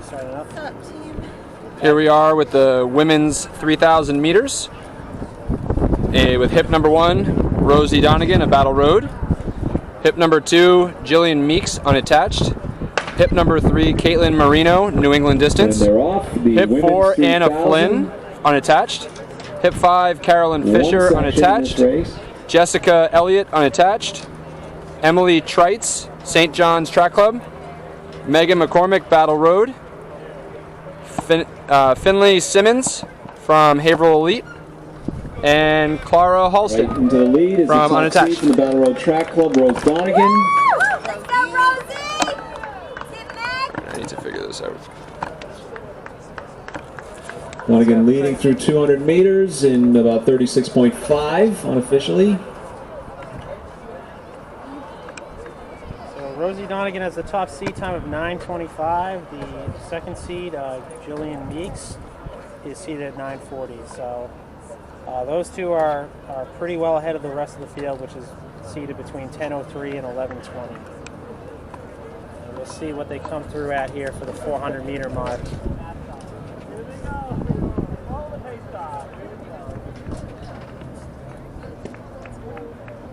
Starting up. What's up, team? Here we are with the women's 3,000 meters. With hip number 1, Rosie Donegan of Battle Road. Hip number 2, Jillian Meeks, unattached. Hip number 3, Caitlin Marino, New England distance. Hip 4, Anna Flynn, unattached. Hip 5, Carolyn Fisher, unattached. Jessica Elliott, unattached. Emily Treitz, St. John's Track Club. Megan McCormick, Battle Road. Finley Simmons from Haverhill Elite. And Clara Halston right into the lead is from unattached. From the Battle Road Track Club, Rose Donegan. Let's go, Rosie! Sit back. I need to figure this out. Donegan leading through 200 meters in about 36.5 unofficially. So Rosie Donegan has the top seed time of 9:25. The second seed, Jillian Meeks, is seated at 9:40. So those two are pretty well ahead of the rest of the field, which is seated between 10:03 and 11:20. And we'll see what they come through at here for the 400-meter mark.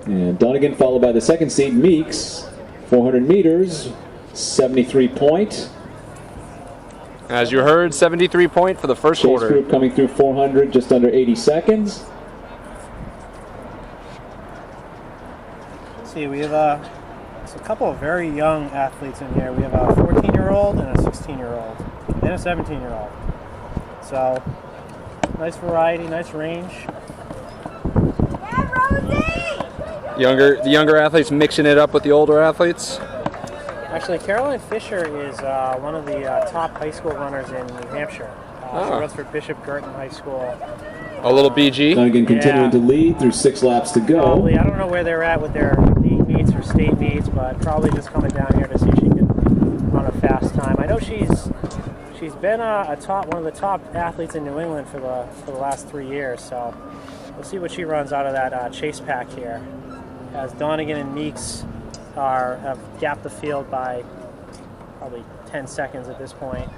And Donegan followed by the second seed, Meeks. 400 meters, 73 point. As you heard, 73 point for the first Chase quarter. group coming through 400, just under 80 seconds. Let's see, we have a couple of very young athletes in here. We have a 14-year-old and a 16-year-old and a 17-year-old. So, nice variety, nice range. Yeah, Rosie! The younger athletes mixing it up with the older athletes. Actually, Caroline Fisher is one of the top high school runners in New Hampshire. She runs for Bishop Girton High School. A little BG. Donegan continuing to lead through 6 laps to go. Probably, I don't know where they're at with their league meets or state meets, but probably just coming down here to see if she can run a fast time. I know she's been one of the top athletes in New England for the last 3 years, so we'll see what she runs out of that chase pack here. As Donegan and Meeks have gapped the field by probably 10 seconds at this point.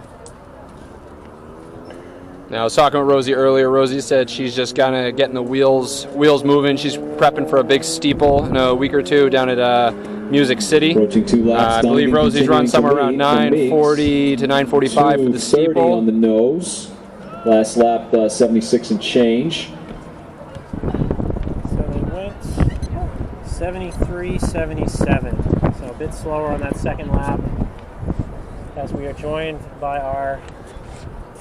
Now, I was talking with Rosie earlier. Rosie said she's just kind of getting the wheels moving. She's prepping for a big steeple in a week or two down at Music City. Approaching 2 laps. I believe Rosie's run somewhere around 9:40 to 9:45 for the steeple. On the nose. Last lap, 76 and change. So they went 73-77. So a bit slower on that second lap. As we are joined by our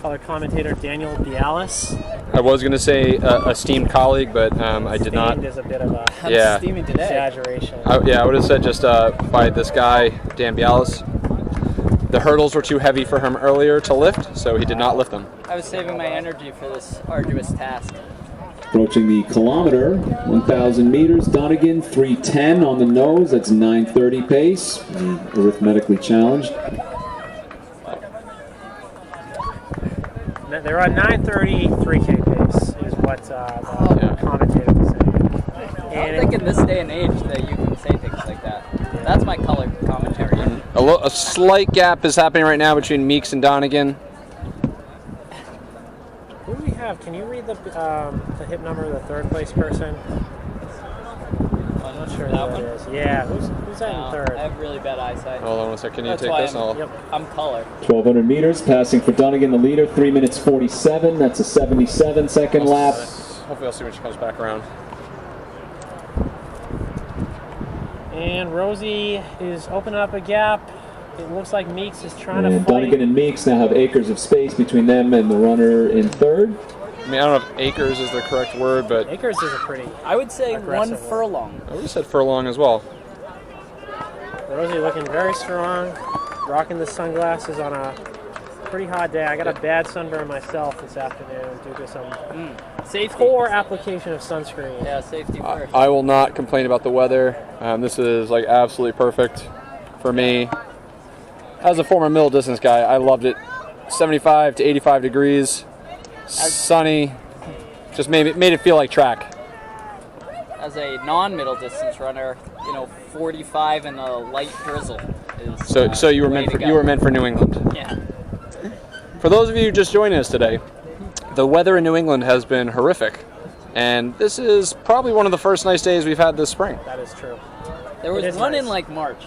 color commentator Daniel Bialis. I was going to say esteemed colleague, but I did not. Is a bit of a exaggeration. I would have said just by this guy, Dan Bialis. The hurdles were too heavy for him earlier to lift, so he did not lift them. I was saving my energy for this arduous task. Approaching the kilometer, 1,000 meters. Donegan 3:10 on the nose. That's 9:30 pace. Arithmetically challenged. They're on 9:30 3K pace is what the commentator was saying. I don't think in this day and age that you can say things like that. That's my color commentary. A slight gap is happening right now between Meeks and Donegan. Who do we have? Can you read the hip number of the third place person? I'm not sure who that is. Yeah, who's that in third? I have really bad eyesight. Hold on one second. Can you That's take why this? I'm color. 1,200 meters, passing for Donegan, the leader, 3 minutes 47. That's a 77-second lap. Hopefully I'll see when she comes back around. And Rosie is opening up a gap. It looks like Meeks is trying to fight. Donegan and Meeks now have acres of space between them and the runner in third. I mean, I don't know if acres is the correct word, but acres is a pretty. I would say 1 furlong. I would have said furlong as well. Rosie looking very strong, rocking the sunglasses on a pretty hot day. I got a bad sunburn myself this afternoon due to some poor application of sunscreen. Yeah, safety first. I will not complain about the weather. This is like absolutely perfect for me. As a former middle distance guy, I loved it. 75 to 85 degrees, sunny, just made it feel like track. As a non-middle distance runner, 45 and a light drizzle is. So you were meant for New England. Yeah. For those of you just joining us today, the weather in New England has been horrific, and this is probably one of the first nice days we've had this spring. That is true. There was one in like March.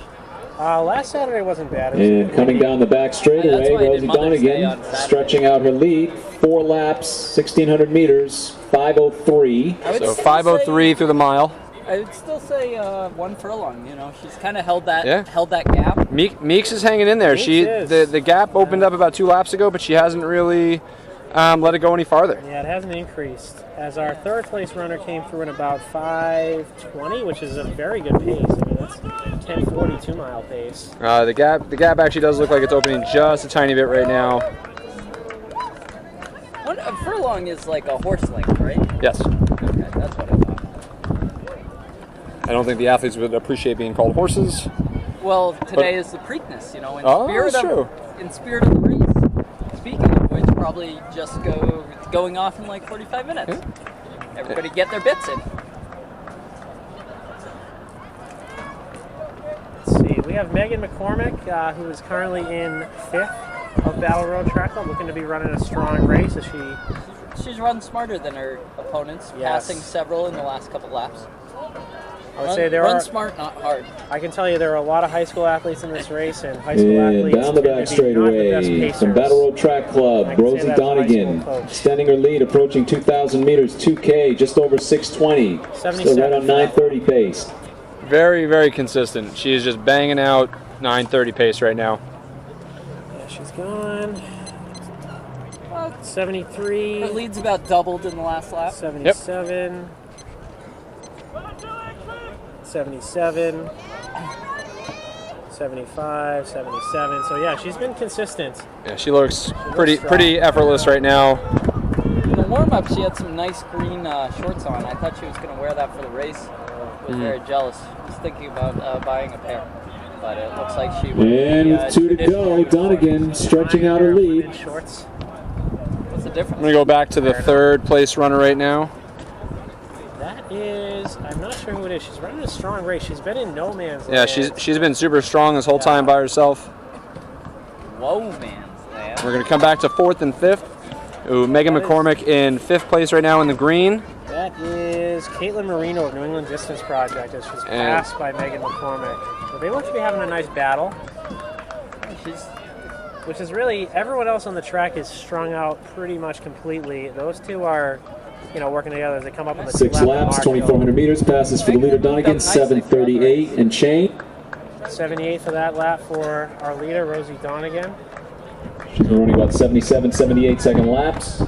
Last Saturday wasn't bad. And coming down the back straightaway, Rosie Donegan stretching out her lead. 4 laps, 1,600 meters, 5:03. So 5:03 through the mile. I would still say 1 furlong. You know, she's kind of held that gap. Meeks is hanging in there. The gap opened up about 2 laps ago, but she hasn't really let it go any farther. Yeah, it hasn't increased. As our third place runner came through in about 5:20, which is a very good pace. I mean, that's 10:42 mile pace. The gap actually does look like it's opening just a tiny bit right now. A furlong is like a horse length, right? Yes. Okay, that's what I thought. I don't think the athletes would appreciate being called horses. Well, today is the Preakness, you know, in spirit of the race. Speaking of which, probably just going off in like 45 minutes. Yeah. Everybody get their bits in. Let's see. We have Megan McCormick, who is currently in 5th of Battle Road Track Club, looking to be running a strong race. She's run smarter than her opponents, passing several in the last couple laps. I would say run smart, not hard. I can tell you there are a lot of high school athletes in this race, and high school athletes down the back straightaway from Battle Road Track Club, Rosie Donegan extending her lead, approaching 2,000 meters, 2K, just over 6:20. Still right on 9:30 pace. Very, very consistent. She is just banging out 9:30 pace right now. Yeah, she's gone. 73. Her lead's about doubled in the last lap. 77. 77, 75, 77. So yeah, she's been consistent. Yeah, she looks pretty effortless right now. In the warm-up, she had some nice green shorts on. I thought she was going to wear that for the race. I was very jealous. I was thinking about buying a pair, but it looks like she will. And with 2 to go, Donegan stretching out her lead. What's the difference? I'm going to go back to the third place runner right now. That is, I'm not sure who it is. She's running a strong race. She's been in no man's land. Yeah, she's been super strong this whole time by herself. Whoa, man's land. We're going to come back to 4th and 5th. Ooh, Megan McCormick in 5th place right now in the green. That is Caitlin Marino of New England Distance Project, as she's passed by Megan McCormick. So they look to be having a nice battle. Which is really, everyone else on the track is strung out pretty much completely. Those two are, you know, working together as they come up on the 6 laps, 2,400 meters, passes for the leader Donegan, 7:38 and change. 78 for that lap for our leader, Rosie Donegan. She's been running about 77, 78 second laps,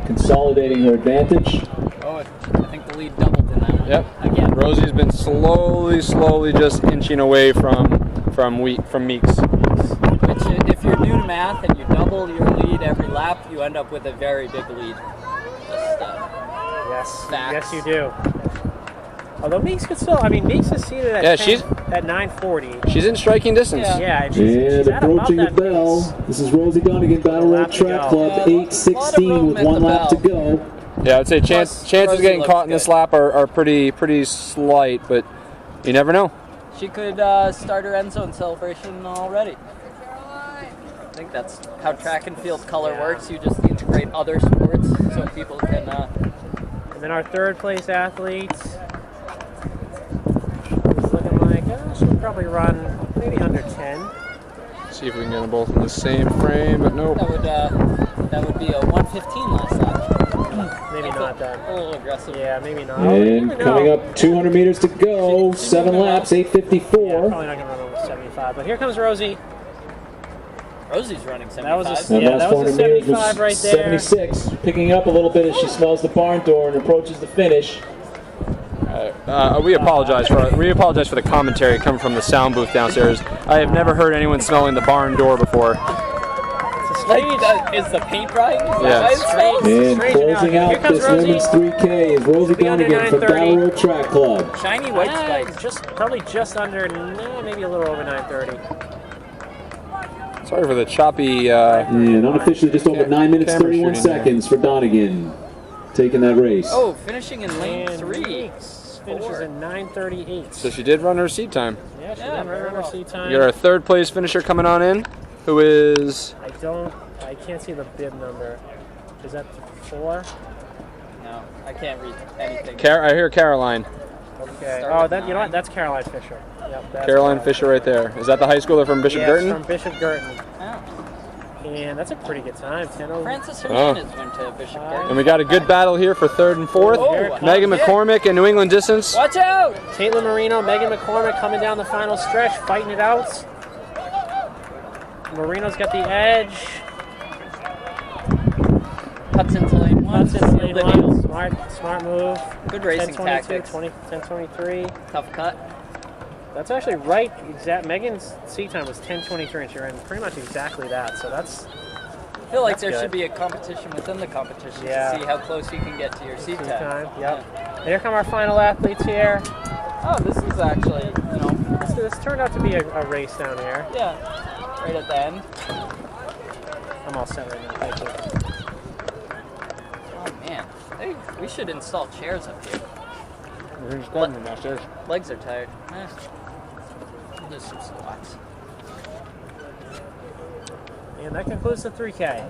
consolidating her advantage. Oh, I think the lead doubled in that one. Yep. Again. Rosie's been slowly just inching away from Meeks. Which, if you're new to math and you double your lead every lap, you end up with a very big lead. Yes, you do. Although Meeks could still, Meeks is seated at at 940. She's in striking distance. Yeah, and she's approaching the bell. This is Rosie Donegan, Battle Road Track Club, 8:16 with 1 lap to go. Yeah, I'd say chances of getting caught in this lap are pretty slight, but you never know. She could start her end zone celebration already. I think that's how track and field color works. You just integrate other sports so people can. And then our third place athlete is looking like she'll probably run maybe under 10. See if we can get them both in the same frame, but nope. That would be a 1:15 last lap. Maybe not that. A little aggressive. Yeah, maybe not. And coming up 200 meters to go, 7 laps, 8:54. Yeah, probably not going to run over 75. But here comes Rosie. Rosie's running 75. That was a 75 right there. 76, picking up a little bit as she smells the barn door and approaches the finish. We apologize for the commentary coming from the sound booth downstairs. I have never heard anyone smelling the barn door before. Is the paint drying? Yes. And closing out this women's 3K is Rosie Donegan from Battle Road Track Club. Shiny white spikes. Probably just under, maybe a little over 930. Sorry for the choppy. And unofficially just over 9 minutes, 31 seconds for Donegan taking that race. Oh, finishing in lane 3. Finishes in 9:38. So she did run her seat time. Yeah, she did run her seat time. We got our third place finisher coming on in, who is... I don't I can't see the bib number. Is that 4? No, I can't read anything. I hear Caroline. Okay. Oh, that you know what? That's Caroline Fisher. Yep. That's Caroline Fisher right there. Is that the high schooler from Bishop Girton? From Bishop Girton. Oh. And that's a pretty good time. 10:00. Francis Hernandez went to Bishop Girton. And we got a good battle here for 3rd and 4th. Oh, Megan McCormick and New England Distance. Watch out! Caitlin Marino, Megan McCormick coming down the final stretch, fighting it out. Marino's got the edge. Hudson's lane 1. Hudson's lane 1. Smart move. Good racing tactics. 10:23. Tough cut. That's actually right. Exact. Megan's seat time was 10:23, and she ran pretty much exactly that. So that's. I feel like there should be a competition within the competition to see how close you can get to your seat time. Yep. Yeah. Here come our final athletes here. Oh, this is actually, you know, this turned out to be a race down here. Yeah. Right at the end. I'm all set right now. Thank you. Oh man, we should install chairs up here. We're just going downstairs. Legs are tired. We'll do some squats. And that concludes the 3K.